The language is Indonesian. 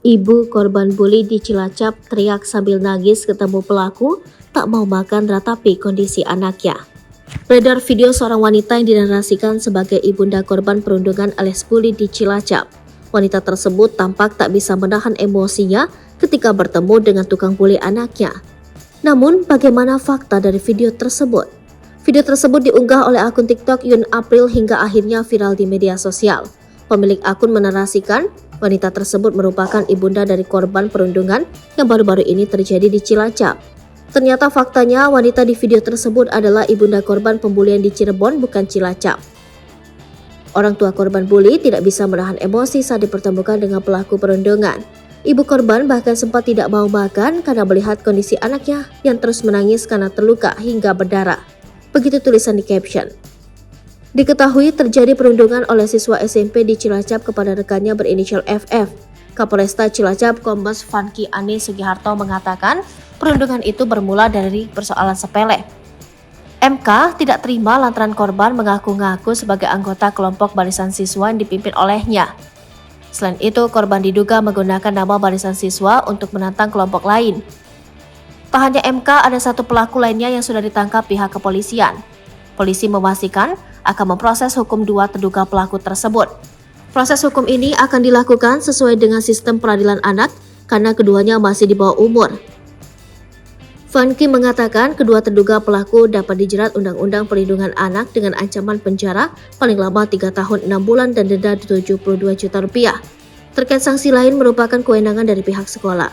Ibu korban bully di Cilacap teriak sambil nangis ketemu pelaku tak mau makan ratapi kondisi anaknya. Beredar video seorang wanita yang dinarasikan sebagai ibunda korban perundungan alias bully di Cilacap. Wanita tersebut tampak tak bisa menahan emosinya ketika bertemu dengan tukang bully anaknya. Namun, bagaimana fakta dari video tersebut? Video tersebut diunggah oleh akun TikTok Yun April hingga akhirnya viral di media sosial. Pemilik akun menarasikan wanita tersebut merupakan ibunda dari korban perundungan yang baru-baru ini terjadi di Cilacap. Ternyata faktanya wanita di video tersebut adalah ibunda korban pembulian di Cirebon, bukan Cilacap. Orang tua korban bully tidak bisa menahan emosi saat dipertemukan dengan pelaku perundungan. Ibu korban bahkan sempat tidak mau makan karena melihat kondisi anaknya yang terus menangis karena terluka hingga berdarah. Begitu tulisan di caption. Diketahui terjadi perundungan oleh siswa SMP di Cilacap kepada rekannya berinisial FF. Kapolresta Cilacap Kombes Fanky Ane Sugiharto mengatakan perundungan itu bermula dari persoalan sepele. MK tidak terima lantaran korban mengaku-ngaku sebagai anggota kelompok barisan siswa yang dipimpin olehnya. Selain itu, korban diduga menggunakan nama barisan siswa untuk menantang kelompok lain. Tak hanya MK, ada satu pelaku lainnya yang sudah ditangkap pihak kepolisian. Polisi memastikan akan memproses hukum dua terduga pelaku tersebut. Proses hukum ini akan dilakukan sesuai dengan sistem peradilan anak karena keduanya masih di bawah umur. Fanky mengatakan kedua terduga pelaku dapat dijerat Undang-Undang Perlindungan Anak dengan ancaman penjara paling lama 3 tahun 6 bulan dan denda 72 juta rupiah. Terkait sanksi lain merupakan kewenangan dari pihak sekolah.